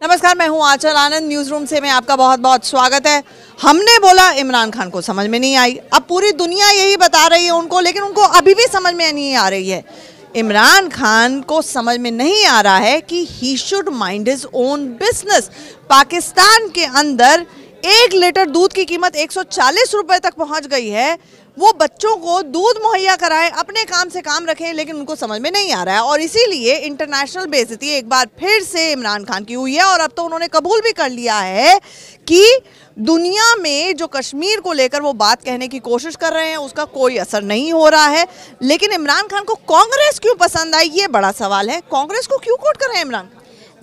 नमस्कार, मैं हूं आंचल आनंद। न्यूज रूम से मैं आपका बहुत बहुत स्वागत है। हमने बोला इमरान खान को समझ में नहीं आई, अब पूरी दुनिया यही बता रही है उनको, लेकिन उनको अभी भी समझ में नहीं आ रही है। इमरान खान को समझ में नहीं आ रहा है कि he should mind his own business. Pakistan के अंदर 1 लीटर दूध की कीमत 140 रुपए तक पहुंच गई है। वो बच्चों को दूध मुहैया कराए, अपने काम से काम रखें, लेकिन उनको समझ में नहीं आ रहा है। और इसीलिए इंटरनेशनल बेइज्जती एक बार फिर से इमरान खान की हुई है। और अब तो उन्होंने कबूल भी कर लिया है कि दुनिया में जो कश्मीर को लेकर वो बात कहने की कोशिश कर रहे हैं उसका कोई असर नहीं हो रहा है। लेकिन इमरान खान को कांग्रेस क्यों पसंद आई, ये बड़ा सवाल है। कांग्रेस को क्यों कोट कर रहे हैं इमरान?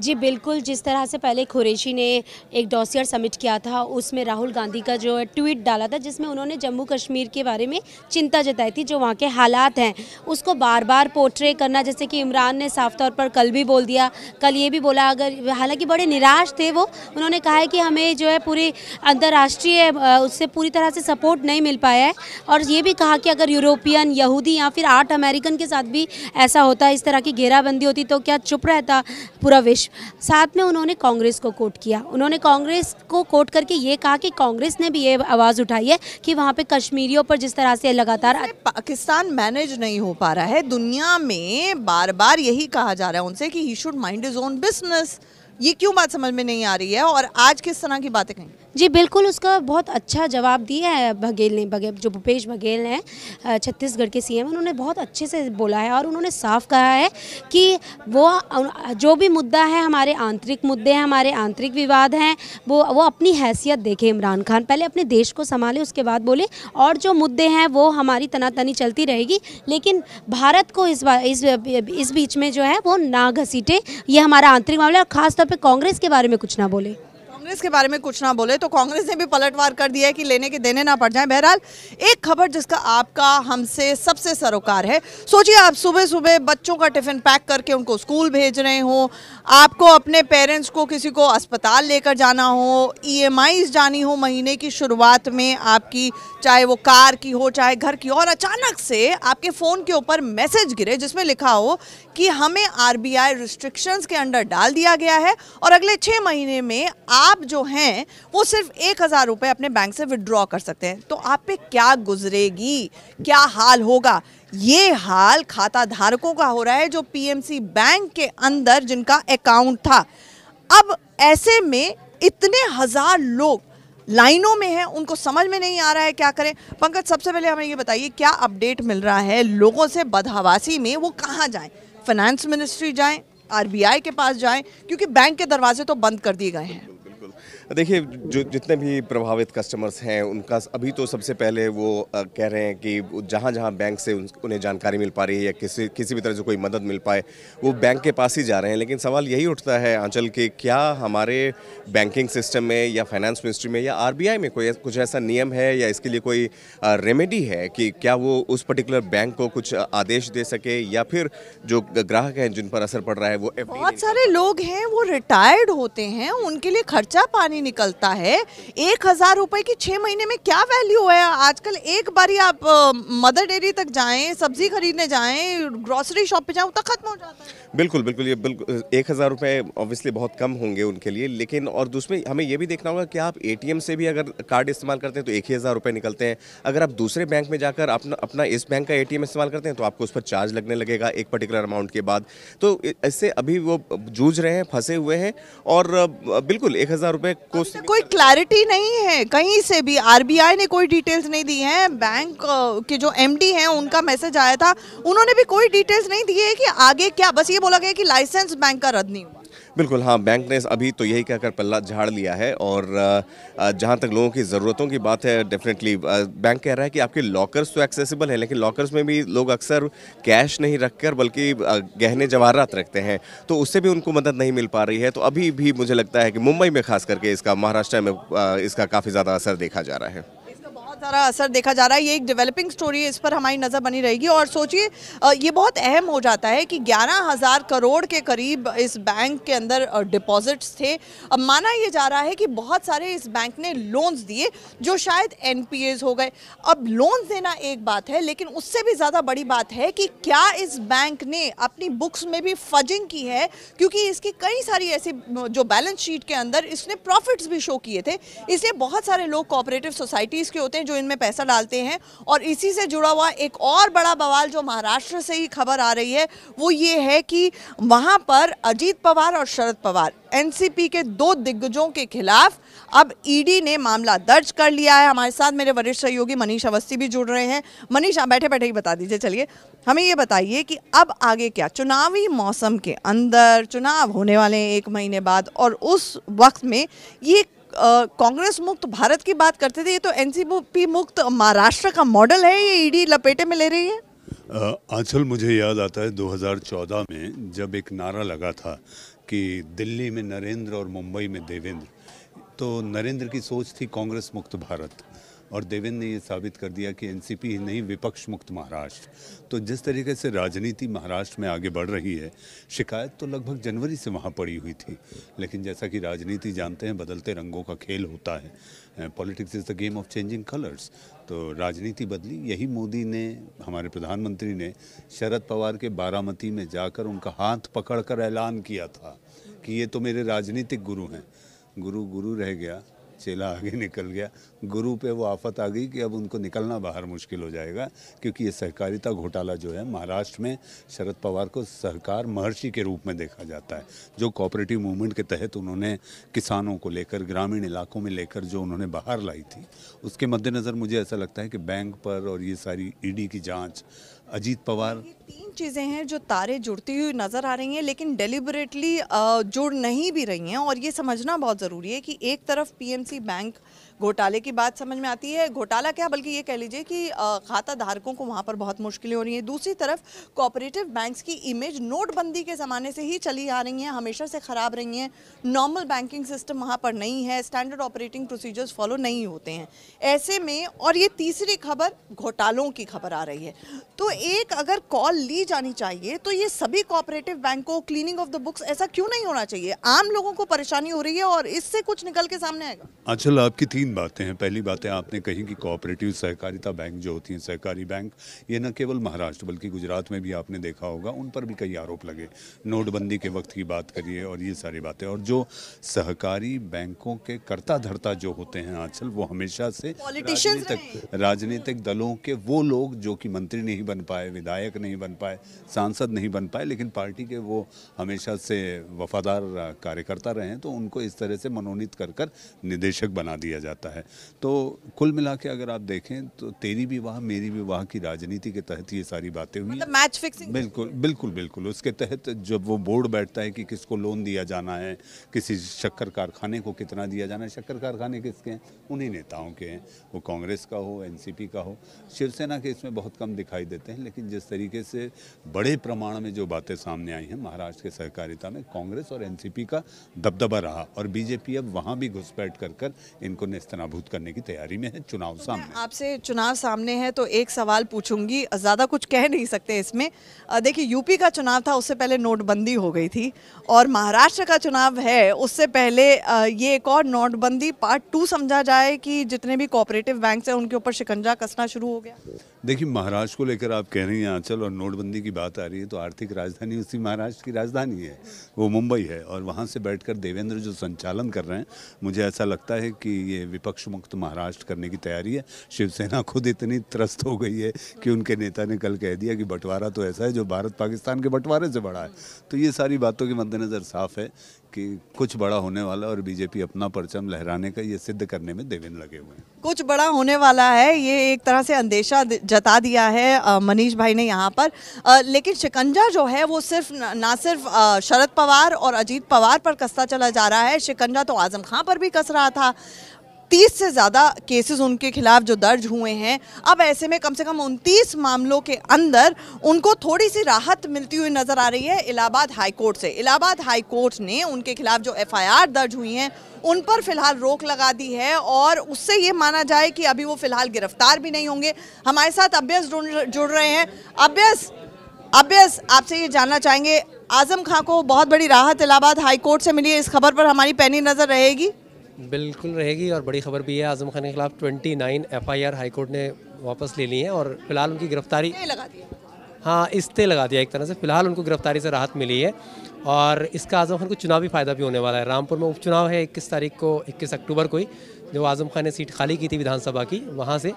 जी बिल्कुल, जिस तरह से पहले कुरैशी ने एक डॉसियर समिट किया था, उसमें राहुल गांधी का जो ट्वीट डाला था जिसमें उन्होंने जम्मू कश्मीर के बारे में चिंता जताई थी, जो वहाँ के हालात हैं उसको बार बार पोर्ट्रे करना, जैसे कि इमरान ने साफ तौर पर कल भी बोल दिया, कल ये भी बोला, अगर हालांकि बड़े निराश थे वो। उन्होंने कहा है कि हमें जो है पूरी अंतर्राष्ट्रीय उससे पूरी तरह से सपोर्ट नहीं मिल पाया है। और ये भी कहा कि अगर यूरोपियन, यहूदी या फिर 8 अमेरिकन के साथ भी ऐसा होता, इस तरह की घेराबंदी होती, तो क्या चुप रहता पूरा विश्व। साथ में उन्होंने कांग्रेस को कोट किया। उन्होंने कांग्रेस को कोट करके ये कहा कि कांग्रेस ने भी ये आवाज़ उठाई है कि वहाँ पे कश्मीरियों पर जिस तरह से लगातार पाकिस्तान मैनेज नहीं हो पा रहा है। दुनिया में बार बार यही कहा जा रहा है उनसे कि he should mind his own business. ये क्यों बात समझ में नहीं आ रही है और आज किस तरह की बातें कहीं? जी बिल्कुल, उसका बहुत अच्छा जवाब दिया है बघेल ने, जो भूपेश बघेल हैं छत्तीसगढ़ के सीएम, उन्होंने बहुत अच्छे से बोला है। और उन्होंने साफ कहा है कि वो जो भी मुद्दा है, हमारे आंतरिक मुद्दे हैं, हमारे आंतरिक विवाद हैं, वो अपनी हैसियत देखे। इमरान खान पहले अपने देश को संभाले, उसके बाद बोले। और जो मुद्दे हैं वो हमारी तनातनी चलती रहेगी, लेकिन भारत को इस बीच में जो है वो ना घसीटे। ये हमारा आंतरिक मामला है। और खासतौर पर कांग्रेस के बारे में कुछ ना बोले। कांग्रेस के बारे में कुछ ना बोले तो कांग्रेस ने भी पलटवार कर दिया है कि लेने के देने ना पड़ जाए। बहरहाल एक खबर जिसका आपका हमसे सबसे सरोकार है। सोचिए, आप सुबह सुबह बच्चों का टिफिन पैक करके उनको स्कूल भेज रहे हो, आपको अपने पेरेंट्स को किसी को अस्पताल लेकर जाना हो, EMIs जानी हो महीने की शुरुआत में आपकी, चाहे वो कार की हो चाहे घर की, और अचानक से आपके फ़ोन के ऊपर मैसेज गिरे जिसमें लिखा हो कि हमें RBI रिस्ट्रिक्शंस के अंडर डाल दिया गया है और अगले 6 महीने में आप जो हैं वो सिर्फ 1000 रुपये अपने बैंक से विड्रॉ कर सकते हैं। तो आप पे क्या गुजरेगी, क्या हाल होगा? ये हाल खाता धारकों का हो रहा है जो PMC बैंक के अंदर जिनका अकाउंट था। अब ऐसे में इतने हजार लोग लाइनों में हैं, उनको समझ में नहीं आ रहा है क्या करें। पंकज, सबसे पहले हमें ये बताइए, क्या अपडेट मिल रहा है लोगों से बदहवासी में? वो कहाँ जाएं? फाइनेंस मिनिस्ट्री जाएं, RBI के पास जाएं, क्योंकि बैंक के दरवाजे तो बंद कर दिए गए हैं। देखिए, जो जितने भी प्रभावित कस्टमर्स हैं उनका अभी तो सबसे पहले वो कह रहे हैं कि जहाँ जहाँ बैंक से उन्हें जानकारी मिल पा रही है या किसी भी तरह से कोई मदद मिल पाए वो बैंक के पास ही जा रहे हैं। लेकिन सवाल यही उठता है आंचल कि क्या हमारे बैंकिंग सिस्टम में या फाइनेंस मिनिस्ट्री में या RBI में कोई कुछ ऐसा नियम है या इसके लिए कोई रेमेडी है कि क्या वो उस पर्टिकुलर बैंक को कुछ आदेश दे सके, या फिर जो ग्राहक हैं जिन पर असर पड़ रहा है वो बहुत सारे लोग हैं वो रिटायर्ड होते हैं, उनके लिए खर्चा पानी निकलता है। 1000 रुपए की 6 महीने में क्या वैल्यू है? आजकल एक बारी आप मदर डेयरी तक जाएं, सब्जी खरीदने जाएं, ग्रोसरी शॉप पे जाएं, वो तक खत्म हो जाता है। बिल्कुल बिल्कुल, ये बिल्कुल 1000 रुपये ऑब्वियसली बहुत कम होंगे उनके लिए। लेकिन और दूसरे हमें ये भी देखना होगा कि आप ATM से भी अगर कार्ड इस्तेमाल करते हैं तो 1000 रुपये निकलते हैं। अगर आप दूसरे बैंक में जाकर अपना इस बैंक का ATM इस्तेमाल करते हैं तो आपको उस पर चार्ज लगने लगेगा एक पर्टिकुलर अमाउंट के बाद। तो इससे अभी वो जूझ रहे हैं, फंसे हुए हैं। और बिल्कुल 1000 रुपये कोई क्लैरिटी नहीं है कहीं से भी। RBI ने कोई डिटेल्स नहीं दी हैं। बैंक के जो MD हैं उनका मैसेज आया था, उन्होंने भी कोई डिटेल्स नहीं दी है कि आगे क्या। बस ये बोला गया कि लाइसेंस बैंक का रद्द नहीं हुआ। बिल्कुल हाँ, बैंक ने अभी तो यही कहकर पल्ला झाड़ लिया है। और जहाँ तक लोगों की ज़रूरतों की बात है, डेफिनेटली बैंक कह रहा है कि आपके लॉकर्स तो एक्सेसिबल हैं, लेकिन लॉकर्स में भी लोग अक्सर कैश नहीं रखकर बल्कि गहने जवाहरात रखते हैं, तो उससे भी उनको मदद नहीं मिल पा रही है। तो अभी भी मुझे लगता है कि मुंबई में खास करके इसका, महाराष्ट्र में इसका काफ़ी ज़्यादा असर देखा जा रहा है। बहुत सारा असर देखा जा रहा है। ये एक डेवलपिंग स्टोरी है, इस पर हमारी नज़र बनी रहेगी। और सोचिए ये बहुत अहम हो जाता है कि 11,000 करोड़ के करीब इस बैंक के अंदर डिपॉजिट्स थे। अब माना ये जा रहा है कि बहुत सारे इस बैंक ने लोन्स दिए जो शायद एनपीएस हो गए। अब लोन्स देना एक बात है, लेकिन उससे भी ज़्यादा बड़ी बात है कि क्या इस बैंक ने अपनी बुक्स में भी फजिंग की है, क्योंकि इसकी कई सारी ऐसी जो बैलेंस शीट के अंदर इसने प्रॉफिट्स भी शो किए थे। इसलिए बहुत सारे लोग कोऑपरेटिव सोसाइटीज़ के होते हैं जो इनमें पैसा डालते हैं। और इसी से जुड़ा हुआ एक और बड़ा बवाल जो महाराष्ट्र से ही खबर आ रही है वो ये है कि वहां पर अजीत पवार और शरद पवार एनसीपी के 2 दिग्गजों के खिलाफ अब ईडी ने मामला दर्ज कर लिया है। हमारे साथ मेरे वरिष्ठ सहयोगी मनीष अवस्थी भी जुड़ रहे हैं। मनीष, आप बैठे बैठे ही बता दीजिए, चलिए हमें ये बताइए कि अब आगे क्या, चुनावी मौसम के अंदर चुनाव होने वाले हैं 1 महीने बाद, और उस वक्त में ये कांग्रेस मुक्त भारत की बात करते थे, ये तो एनसीपी मुक्त महाराष्ट्र का मॉडल है, ये ईडी लपेटे में ले रही है। आंचल, मुझे याद आता है 2014 में जब एक नारा लगा था कि दिल्ली में नरेंद्र और मुंबई में देवेंद्र, तो नरेंद्र की सोच थी कांग्रेस मुक्त भारत और देवेंद्र ने ये साबित कर दिया कि एनसीपी ही नहीं, विपक्ष मुक्त महाराष्ट्र। तो जिस तरीके से राजनीति महाराष्ट्र में आगे बढ़ रही है, शिकायत तो लगभग जनवरी से वहाँ पड़ी हुई थी, लेकिन जैसा कि राजनीति जानते हैं बदलते रंगों का खेल होता है। Politics is the game of changing colours. तो राजनीति बदली। यही मोदी ने, हमारे प्रधानमंत्री ने शरद पवार के बारामती में जाकर उनका हाथ पकड़कर ऐलान किया था कि ये तो मेरे राजनीतिक गुरु हैं। गुरु गुरु रह गया, चेला आगे निकल गया। गुरु पे वो आफत आ गई कि अब उनको निकलना बाहर मुश्किल हो जाएगा, क्योंकि ये सहकारिता घोटाला जो है महाराष्ट्र में, शरद पवार को सहकार महर्षि के रूप में देखा जाता है। जो कोऑपरेटिव मूवमेंट के तहत उन्होंने किसानों को लेकर, ग्रामीण इलाकों में लेकर जो उन्होंने बाहर लाई थी, उसके मद्देनज़र मुझे ऐसा लगता है कि बैंक पर और ये सारी ईडी की जाँच, अजीत पवार, 3 चीज़ें हैं जो तारे जुड़ती हुई नज़र आ रही हैं, लेकिन डेलिबरेटली जुड़ नहीं भी रही हैं। और ये समझना बहुत ज़रूरी है कि एक तरफ पीएमसी बैंक घोटाले की बात समझ में आती है, घोटाला क्या बल्कि ये कह लीजिए कि खाता धारकों को वहाँ पर बहुत मुश्किलें हो रही हैं। दूसरी तरफ कोऑपरेटिव बैंक्स की इमेज नोटबंदी के ज़माने से ही चली आ रही हैं, हमेशा से ख़राब रही हैं। नॉर्मल बैंकिंग सिस्टम वहाँ पर नहीं है, स्टैंडर्ड ऑपरेटिंग प्रोसीजर्स फॉलो नहीं होते हैं ऐसे में। और ये तीसरी खबर घोटालों की खबर आ रही है, तो एक अगर कॉल ली जानी चाहिए तो ये सभी कोऑपरेटिव बैंकों, क्लीनिंग ऑफ द बुक्स, ऐसा क्यों नहीं होना चाहिए? आम लोगों को परेशानी हो रही है और इससे कुछ निकल के सामने आएगा। आंचल, आपकी 3 बातें हैं। पहली बात है, आपने कही कि कोऑपरेटिव सहकारिता बैंक जो होती हैं, सहकारी बैंक, ये न केवल महाराष्ट्र बल्कि गुजरात में भी आपने देखा होगा, उन पर भी कई आरोप लगे। नोटबंदी के वक्त की बात करिए और ये सारी बातें। और जो सहकारी बैंकों के कर्ता धर्ता जो होते हैं आंचल, वो हमेशा से राजनीतिक दलों के वो लोग जो कि मंत्री नहीं बन पाए, विधायक नहीं बन पाए, सांसद नहीं बन पाए, लेकिन पार्टी के वो हमेशा से वफादार कार्यकर्ता रहे हैं, तो उनको इस तरह से मनोनीत कर कर निदेशक बना दिया जाता है। तो कुल मिला के अगर आप देखें तो तेरी विवाह मेरी विवाह की राजनीति के तहत ये सारी बातें हुई, मतलब मैच फिक्सिंग। बिल्कुल बिल्कुल बिल्कुल। उसके तहत जब वो बोर्ड बैठता है कि किसको लोन दिया जाना है, किसी शक्कर कारखाने को कितना दिया जाना है, शक्कर कारखाने किसके हैं? उन्हीं नेताओं के हैं, वो कांग्रेस का हो, एनसीपी का हो, शिवसेना के इसमें बहुत कम दिखाई देते हैं। लेकिन जिस तरीके से बड़े प्रमाण में जो बातें सामने आई हैं महाराष्ट्र के सहकारिता में, कांग्रेस और एनसीपी का दबदबा रहा और बीजेपी अब वहाँ भी घुसपैठ कर कर इनको नेस्तनाबूद करने की तैयारी में है। चुनाव सामने, आपसे चुनाव सामने है तो एक सवाल पूछूंगी, ज़्यादा कुछ कह नहीं सकते इसमें। देखिए, यूपी का चुनाव था, उससे पहले नोटबंदी हो गई थी, और महाराष्ट्र का चुनाव है, उससे पहले ये एक और नोटबंदी पार्ट 2 समझा जाए कि जितने भी कोऑपरेटिव बैंक्स हैं उनके ऊपर शिकंजा कसना शुरू हो गया। देखिए, महाराष्ट्र को लेकर आप कह रही हैं आंचल, और नोटबंदी की बात आ रही है, तो आर्थिक राजधानी उसी महाराष्ट्र की राजधानी है, वो मुंबई है। और वहाँ से बैठकर देवेंद्र जो संचालन कर रहे हैं, मुझे ऐसा लगता है कि ये विपक्ष मुक्त महाराष्ट्र करने की तैयारी है। शिवसेना खुद इतनी त्रस्त हो गई है कि उनके नेता ने कल कह दिया कि बंटवारा तो ऐसा है जो भारत पाकिस्तान के बंटवारे से बड़ा है। तो ये सारी बातों के मद्देनज़र साफ है कि कुछ बड़ा होने वाला, और बीजेपी अपना परचम लहराने का ये सिद्ध करने में देवेंद्र लगे हुए हैं। कुछ बड़ा होने वाला है, ये एक तरह से अंदेशा जता दिया है मनीष भाई ने यहाँ पर। लेकिन शिकंजा जो है वो सिर्फ ना सिर्फ शरद पवार और अजीत पवार पर कसता चला जा रहा है, शिकंजा तो आजम खां पर भी कस रहा था। 30 से ज़्यादा केसेस उनके खिलाफ जो दर्ज हुए हैं। अब ऐसे में कम से कम 29 मामलों के अंदर उनको थोड़ी सी राहत मिलती हुई नज़र आ रही है इलाहाबाद हाई कोर्ट से। इलाहाबाद हाई कोर्ट ने उनके खिलाफ जो FIR दर्ज हुई हैं उन पर फिलहाल रोक लगा दी है और उससे ये माना जाए कि अभी वो फिलहाल गिरफ्तार भी नहीं होंगे। हमारे साथ अभ्यस जुड़ रहे हैं। अभ्यस आपसे ये जानना चाहेंगे, आजम खां को बहुत बड़ी राहत इलाहाबाद हाई कोर्ट से मिली है, इस खबर पर हमारी पैनी नज़र रहेगी? बिल्कुल रहेगी और बड़ी खबर भी है। आजम खान के खिलाफ 29 FIR हाई कोर्ट ने वापस ले ली है और फिलहाल उनकी गिरफ्तारी लगा दिया। हाँ, इस्ते लगा दिया एक तरह से। फिलहाल उनको गिरफ्तारी से राहत मिली है और इसका आजम खान को चुनावी फ़ायदा भी होने वाला है। रामपुर में उपचुनाव है 21 अक्टूबर को ही, जो आजम खान ने सीट खाली की थी विधानसभा की, वहाँ से,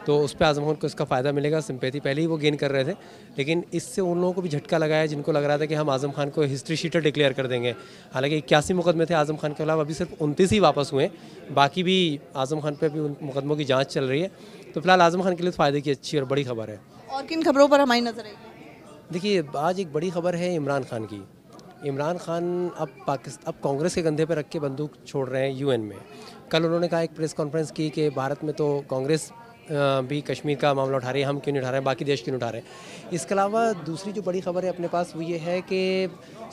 तो उस पर आजम खान को इसका फ़ायदा मिलेगा। सिंपैथी पहले ही वो गेन कर रहे थे, लेकिन इससे उन लोगों को भी झटका लगा है जिनको लग रहा था कि हम आजम खान को हिस्ट्री शीटर डिक्लेयर कर देंगे। हालांकि 81 मुकदमे थे आजम खान के खिलाफ, अभी सिर्फ 29 ही वापस हुए, बाकी भी आजम खान पे अभी उन मुकदमों की जाँच चल रही है। तो फिलहाल आजम खान के लिए फ़ायदे की अच्छी और बड़ी खबर है। और किन खबरों पर हमारी नजर है? देखिए, आज एक बड़ी खबर है इमरान खान की। इमरान खान अब कांग्रेस के कंधे पर रख के बंदूक छोड़ रहे हैं UN में। कल उन्होंने कहा, एक प्रेस कॉन्फ्रेंस की, कि भारत में तो कांग्रेस भी कश्मीर का मामला उठा रही है, हम क्यों नहीं उठा रहे हैं, बाकी देश क्यों नहीं उठा रहे हैं। इसके अलावा दूसरी जो बड़ी खबर है अपने पास वो ये है कि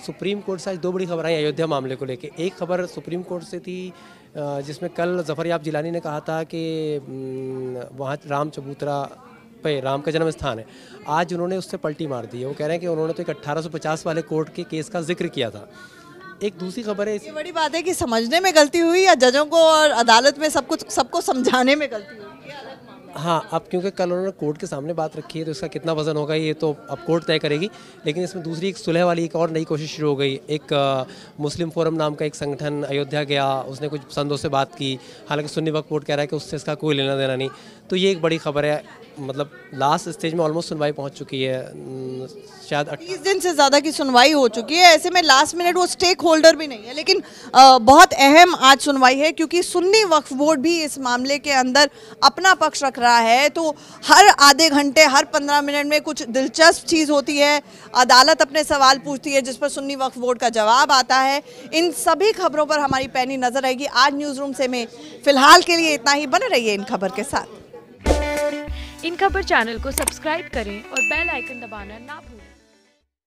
सुप्रीम कोर्ट से आज 2 बड़ी खबर आई अयोध्या मामले को लेके। एक खबर सुप्रीम कोर्ट से थी जिसमें कल ज़फ़र याब जिलानी ने कहा था कि वहाँ राम चबूतरा पे राम का जन्म स्थान है। आज उन्होंने उससे पलटी मार दी है। वो कह रहे हैं कि उन्होंने तो एक 1850 वाले कोर्ट के केस का जिक्र किया था। एक दूसरी खबर है, ये बड़ी बात है कि समझने में गलती हुई या जजों को और अदालत में सबको समझाने में गलती हुई? हाँ, अब क्योंकि कल उन्होंने कोर्ट के सामने बात रखी है तो इसका कितना वजन होगा ये तो अब कोर्ट तय करेगी। लेकिन इसमें दूसरी एक सुलह वाली एक और नई कोशिश शुरू हो गई। एक मुस्लिम फोरम नाम का एक संगठन अयोध्या गया, उसने कुछ संतों से बात की। हालांकि सुन्नी वक्फ बोर्ड कह रहा है कि उससे इसका कोई लेना देना नहीं। तो ये एक बड़ी खबर है, मतलब लास्ट स्टेज में ऑलमोस्ट सुनवाई पहुंच चुकी है। शायद 30 दिन से ज़्यादा की सुनवाई हो चुकी है। ऐसे में लास्ट मिनट वो स्टेक होल्डर भी नहीं है, लेकिन बहुत अहम आज सुनवाई है क्योंकि सुन्नी वक्फ बोर्ड भी इस मामले के अंदर अपना पक्ष रख रहा है। तो हर आधे घंटे, हर 15 मिनट में कुछ दिलचस्प चीज़ होती है, अदालत अपने सवाल पूछती है जिस पर सुन्नी वक्फ बोर्ड का जवाब आता है। इन सभी खबरों पर हमारी पैनी नज़र रहेगी आज न्यूज़ रूम से। में फिलहाल के लिए इतना ही। बने रहिए इन खबर के साथ। इन खबर चैनल को सब्सक्राइब करें और बेल आइकन दबाना ना भूलें।